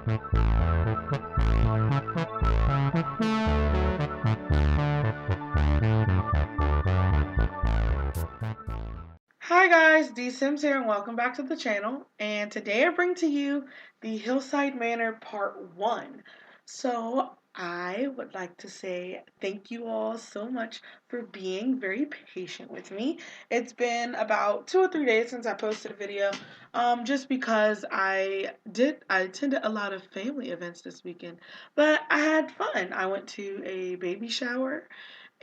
Hi guys, DeeSims here and welcome back to the channel. And today I bring to you the Hillside Manor Part 1. So I would like to say thank you all so much for being very patient with me. It's been about 2 or 3 days since I posted a video, just because I attended a lot of family events this weekend, but I had fun. I went to a baby shower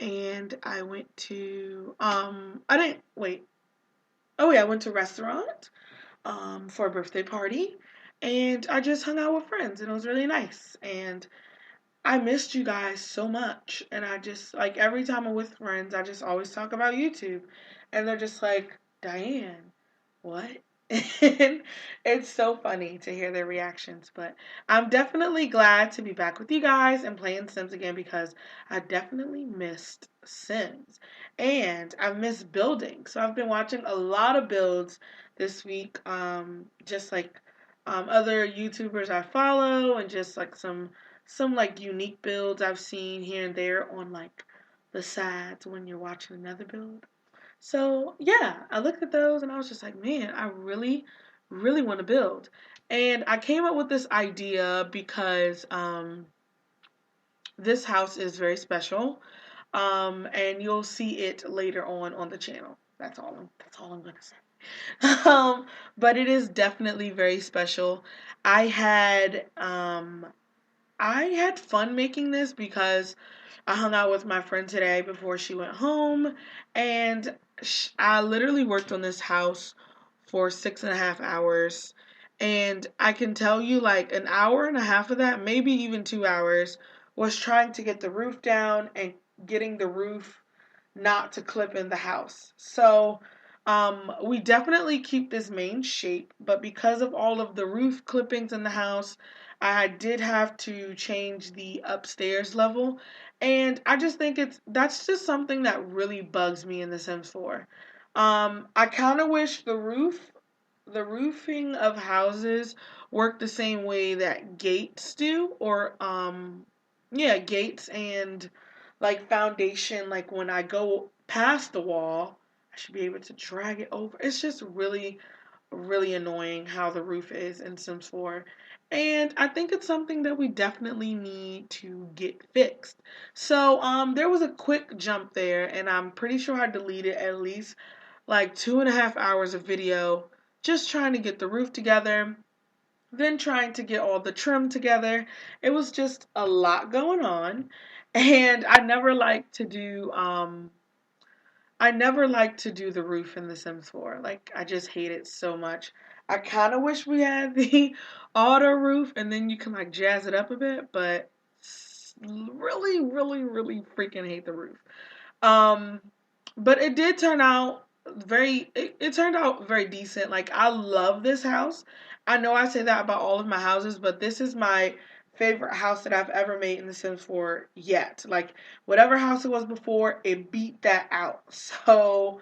and I went to, I didn't, wait. Oh yeah, I went to a restaurant for a birthday party, and I just hung out with friends, and it was really nice. And I missed you guys so much, and I just like every time I'm with friends, I just always talk about YouTube, and they're just like, Diane, what? And it's so funny to hear their reactions, but I'm definitely glad to be back with you guys and playing Sims again because I definitely missed Sims and I missed building. So I've been watching a lot of builds this week, just like other YouTubers I follow and just like some like unique builds I've seen here and there on like the sides when you're watching another build. So yeah, I looked at those and I was just like, man, I really, really want to build. And I came up with this idea because this house is very special, and you'll see it later on the channel. That's all I'm gonna say. But it is definitely very special. I had um, I had fun making this because I hung out with my friend today before she went home, and I literally worked on this house for 6.5 hours. And I can tell you, like, an hour and a half of that, maybe even 2 hours, was trying to get the roof down and getting the roof not to clip in the house. So, we definitely keep this main shape, but because of all of the roof clippings in the house, I did have to change the upstairs level. And I just think that's just something that really bugs me in The Sims 4. I kind of wish the roofing of houses work the same way that gates do, or yeah, gates and like foundation. Like when I go past the wall, I should be able to drag it over. It's just really, really annoying how the roof is in Sims 4. And I think it's something that we definitely need to get fixed. So there was a quick jump there, and I'm pretty sure I deleted at least like 2.5 hours of video just trying to get the roof together, then trying to get all the trim together. It was just a lot going on, and I never like to do the roof in The Sims 4. Like, I just hate it so much. I kind of wish we had the auto roof and then you can like jazz it up a bit, but really, really, really freaking hate the roof. Um, but it did turn out it turned out very decent. Like, I love this house. I know I say that about all of my houses, but this is my favorite house that I've ever made in The Sims 4 yet. Like, whatever house it was before, it beat that out. So,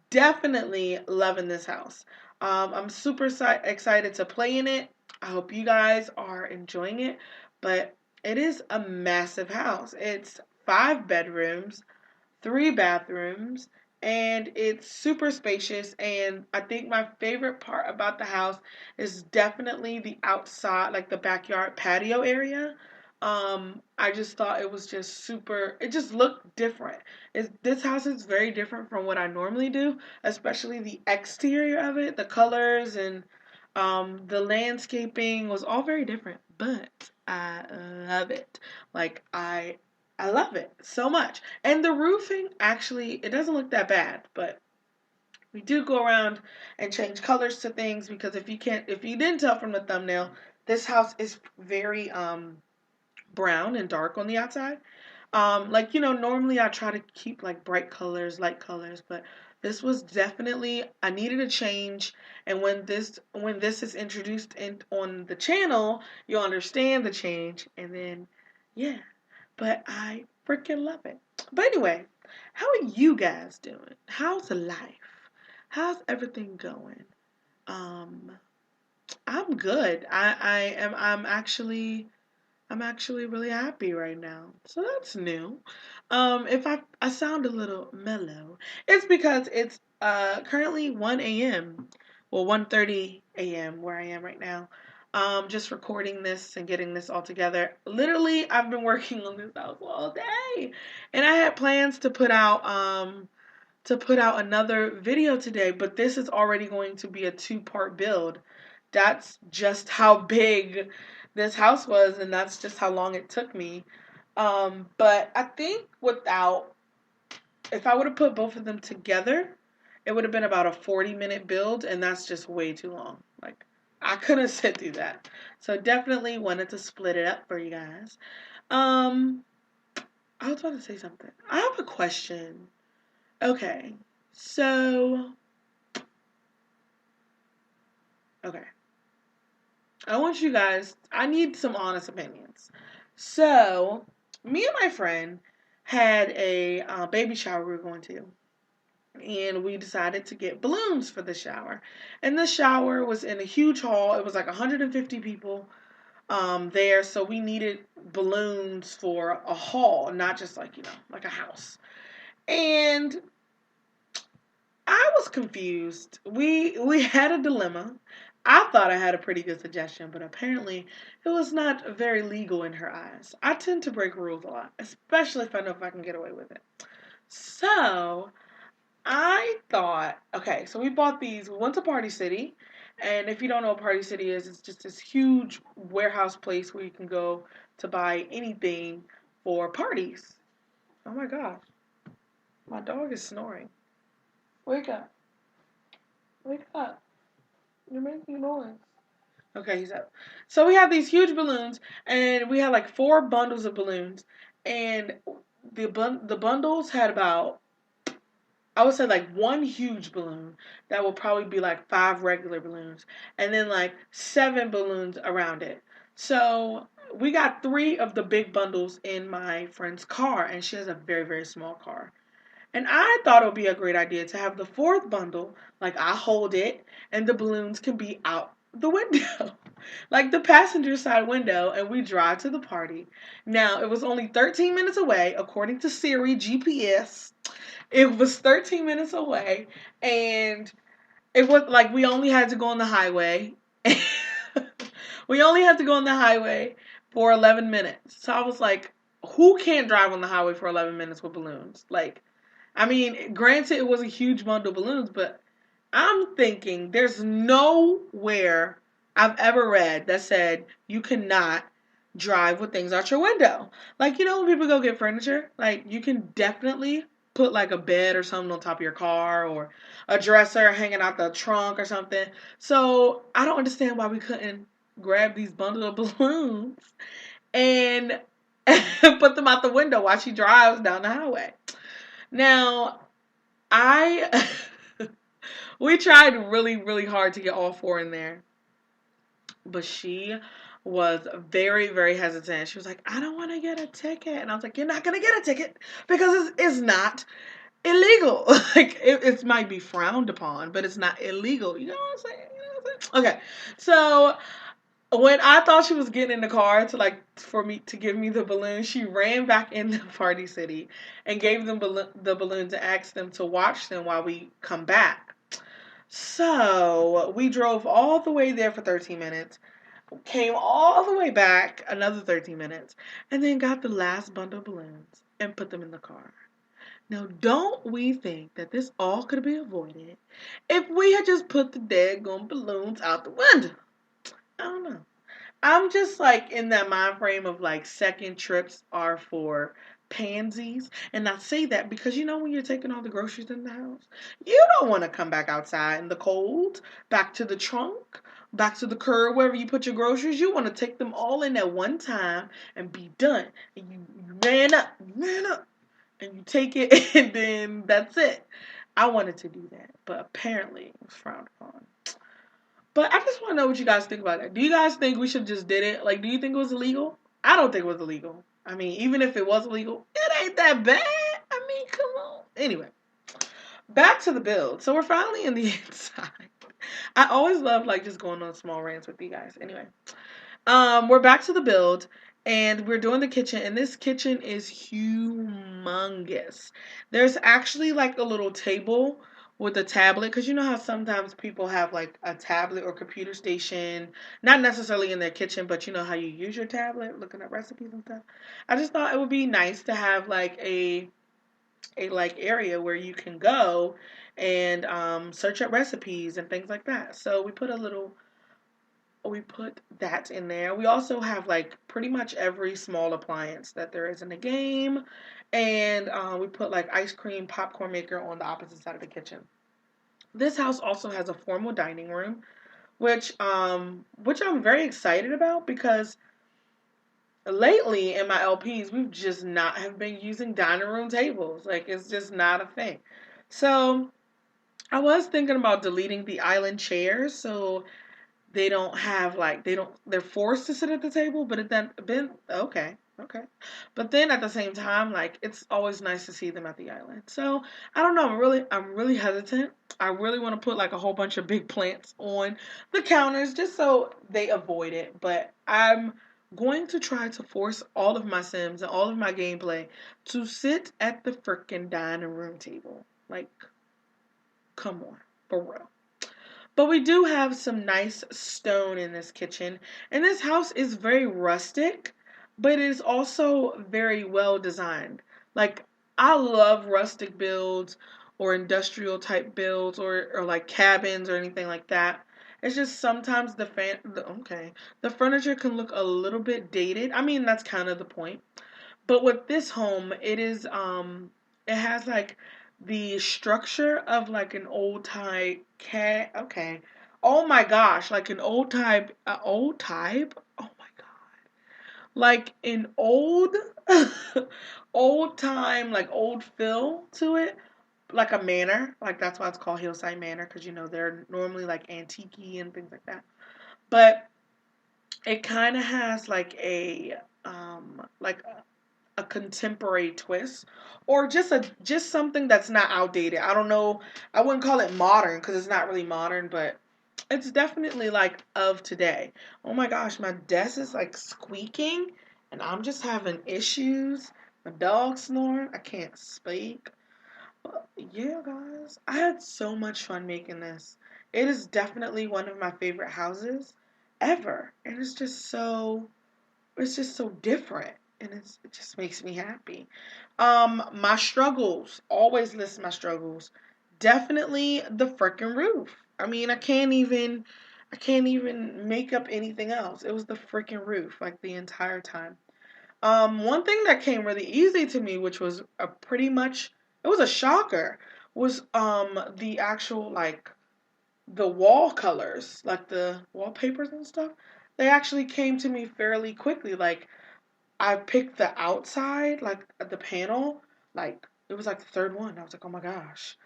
definitely loving this house. I'm super excited to play in it. I hope you guys are enjoying it, but it is a massive house. It's 5 bedrooms, 3 bathrooms, and it's super spacious. And I think my favorite part about the house is definitely the outside, like the backyard patio area. I just thought it was just super, it just looked different. This house is very different from what I normally do, especially the exterior of it, the colors and the landscaping was all very different, but I love it. Like, I love it so much. And the roofing, actually, it doesn't look that bad, but we do go around and change colors to things because if you didn't tell from the thumbnail, this house is very brown and dark on the outside. Like, normally I try to keep like bright colors, light colors, but this was definitely, I needed a change. And when this is introduced on the channel, you'll understand the change. And then, yeah, but I freaking love it. But anyway, how are you guys doing? How's life? How's everything going? Um, I'm good. I'm actually really happy right now. So that's new. If I sound a little mellow, it's because it's currently 1 a.m. Well, 1:30 a.m. where I am right now. Just recording this and getting this all together. Literally, I've been working on this house all day. And I had plans to put out another video today, but this is already going to be a two-part build. That's just how big this house was, and that's just how long it took me. But I think if I would have put both of them together, it would have been about a 40-minute build, and that's just way too long. Like, I couldn't sit through that. So definitely wanted to split it up for you guys. Um, I was about to say something. I have a question. Okay, so, okay. I need some honest opinions. So, me and my friend had a baby shower we were going to. And we decided to get balloons for the shower. And the shower was in a huge hall. It was like 150 people there. So we needed balloons for a hall, not just like, like a house. And I was confused. We had a dilemma. I thought I had a pretty good suggestion, but apparently it was not very legal in her eyes. I tend to break rules a lot, especially if I know if I can get away with it. So I thought, okay, so we bought these. We went to Party City, and if you don't know what Party City is, it's just this huge warehouse place where you can go to buy anything for parties. Oh my gosh, my dog is snoring. Wake up. Wake up. You're making noise. Okay, he's up. So we have these huge balloons, and we had like 4 bundles of balloons, and the bundles had about, I would say, like one huge balloon that will probably be like 5 regular balloons, and then like 7 balloons around it. So we got 3 of the big bundles in my friend's car, and she has a very, very small car. And I thought it would be a great idea to have the 4th bundle, like I hold it, and the balloons can be out the window, like the passenger side window, and we drive to the party. Now, it was only 13 minutes away, according to Siri GPS. It was 13 minutes away, and it was like we only had to go on the highway. We only had to go on the highway for 11 minutes. So I was like, who can't drive on the highway for 11 minutes with balloons? Like, I mean, granted, it was a huge bundle of balloons, but I'm thinking there's nowhere I've ever read that said you cannot drive with things out your window. Like, when people go get furniture, like, you can definitely put like a bed or something on top of your car or a dresser hanging out the trunk or something. So I don't understand why we couldn't grab these bundles of balloons and put them out the window while she drives down the highway. Now, I we tried really, really hard to get all 4 in there, but she was very, very hesitant. She was like, I don't want to get a ticket. And I was like, you're not going to get a ticket because it's not illegal. Like, it might be frowned upon, but it's not illegal. You know what I'm saying? Okay. So when I thought she was getting in the car for me to give me the balloon, she ran back into Party City and gave them the balloons and asked them to watch them while we come back. So we drove all the way there for 13 minutes, came all the way back another 13 minutes, and then got the last bundle of balloons and put them in the car. Now, don't we think that this all could have been avoided if we had just put the daggone balloons out the window? I don't know. I'm just like in that mind frame of like second trips are for pansies. And I say that because when you're taking all the groceries in the house, you don't want to come back outside in the cold, back to the trunk, back to the curb, wherever you put your groceries. You want to take them all in at one time and be done. And you ran up, and you take it, and then that's it. I wanted to do that, but apparently it was frowned upon. But I just want to know what you guys think about that. Do you guys think we should just did it? Like, do you think it was illegal? I don't think it was illegal. I mean, even if it was illegal, it ain't that bad. I mean, come on. Anyway, back to the build. So we're finally in the inside. I always love like just going on small rants with you guys. Anyway, we're back to the build and we're doing the kitchen, and this kitchen is humongous. There's actually like a little table with a tablet, because you know how sometimes people have like a tablet or computer station, not necessarily in their kitchen, but you know how you use your tablet looking at recipes and stuff. I just thought it would be nice to have like a like area where you can go and search up recipes and things like that. So we put that in there. We also have like pretty much every small appliance that there is in the game, and we put like ice cream popcorn maker on the opposite side of the kitchen. This house also has a formal dining room, which I'm very excited about because lately in my LPs we've just not have been using dining room tables. Like it's just not a thing. So I was thinking about deleting the island chairs so they don't have like they're forced to sit at the table, but it then been okay, okay. But then at the same time, like it's always nice to see them at the island. So I don't know, I'm really hesitant. I really want to put like a whole bunch of big plants on the counters just so they avoid it. But I'm going to try to force all of my Sims and all of my gameplay to sit at the freaking dining room table. Like, come on, for real. But we do have some nice stone in this kitchen. And this house is very rustic, but it is also very well designed. Like, I love rustic builds or industrial type builds or like cabins or anything like that. It's just sometimes the furniture can look a little bit dated. I mean, that's kind of the point. But with this home, it has like the structure of like an old type cat. Okay. Oh my gosh, like an old type. Oh my god, like an old, old time, like old feel to it, like a manor. Like that's why it's called Hillside Manor, because you know they're normally like antique and things like that. But it kind of has like a contemporary twist, or just something that's not outdated. I don't know. I wouldn't call it modern because it's not really modern, but it's definitely like of today. Oh my gosh, my desk is like squeaking and I'm just having issues. My dog's snoring. I can't speak. But yeah, guys, I had so much fun making this. It is definitely one of my favorite houses ever. And it's just so different, and it just makes me happy. My struggles, always list my struggles. Definitely the freaking roof. I mean, I can't even make up anything else. It was the freaking roof like the entire time. One thing that came really easy to me, which was a pretty much it was a shocker, was the actual like the wall colors, like the wallpapers and stuff. They actually came to me fairly quickly. Like I picked the outside, like the panel, like it was like the third one. I was like, oh my gosh.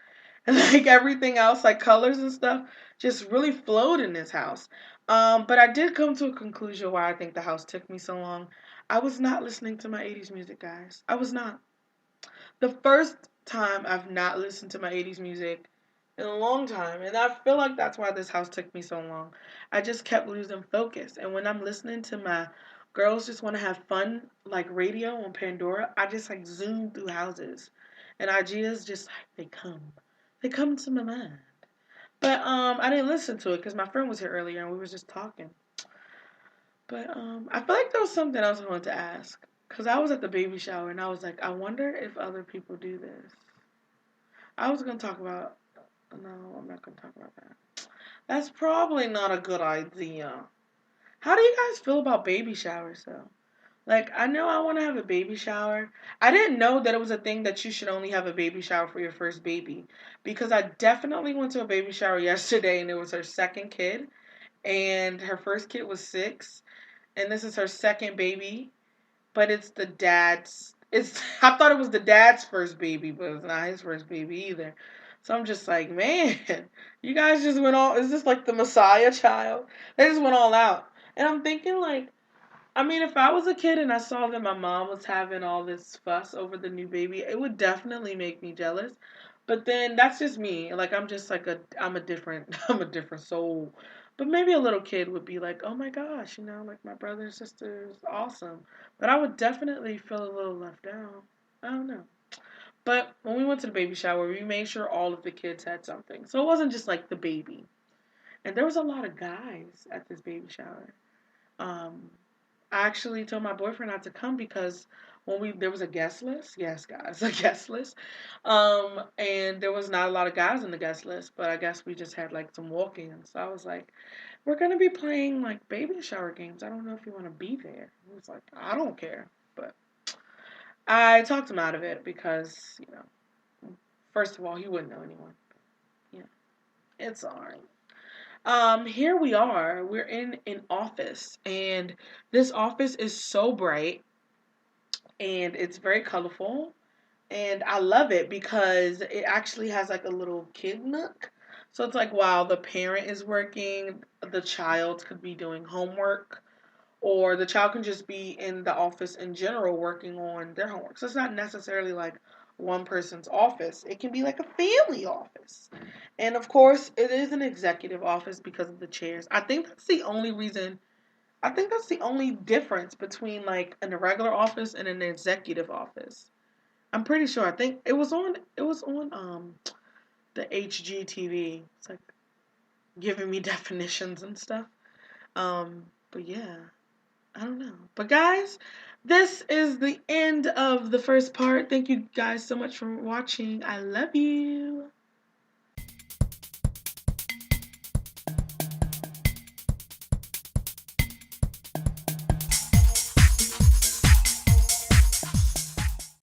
And like everything else, like colors and stuff, just really flowed in this house. But I did come to a conclusion why I think the house took me so long. I was not listening to my 80s music, guys. I was not. The first time I've not listened to my 80s music in a long time. And I feel like that's why this house took me so long. I just kept losing focus. And when I'm listening to my girls just want to have fun, like radio on Pandora, I just like zoom through houses. And ideas just like they come. They come to my mind. But I didn't listen to it because my friend was here earlier and we was just talking. But I feel like there was something else I wanted to ask. Because I was at the baby shower and I was like, I wonder if other people do this. I was going to talk about. No, I'm not going to talk about that. That's probably not a good idea. How do you guys feel about baby showers, though? Like, I know I want to have a baby shower. I didn't know that it was a thing that you should only have a baby shower for your first baby. Because I definitely went to a baby shower yesterday and it was her second kid. And her first kid was 6. And this is her second baby. But it's the dad's. I thought it was the dad's first baby, but it's not his first baby either. So I'm just like, man, you guys just went all. Is this like the Messiah child? They just went all out. And I'm thinking like, I mean, if I was a kid and I saw that my mom was having all this fuss over the new baby, it would definitely make me jealous. But then that's just me. Like I'm just like I'm a different I'm a different soul. But maybe a little kid would be like, oh my gosh, like my brother and sister is awesome. But I would definitely feel a little left out. I don't know. But when we went to the baby shower, we made sure all of the kids had something. So it wasn't just like the baby. And there was a lot of guys at this baby shower. Um, I actually told my boyfriend not to come because there was a guest list. Yes, guys, a guest list. And there was not a lot of guys in the guest list, but I guess we just had like some walk-ins. So I was like, we're gonna be playing like baby shower games. I don't know if you want to be there. He was like, I don't care, but I talked him out of it because first of all, he wouldn't know anyone. Yeah, it's alright. Here we are. We're in an office, and this office is so bright and it's very colorful. And I love it because it actually has like a little kid nook. So it's like while the parent is working, the child could be doing homework, or the child can just be in the office in general working on their homework. So it's not necessarily like one person's office, it can be like a family office. And of course, it is an executive office because of the chairs. I think that's the only difference between like a regular office and an executive office. I'm pretty sure. I think it was on the HGTV. It's like giving me definitions and stuff. But yeah, I don't know. But guys, this is the end of the first part. Thank you guys so much for watching. I love you.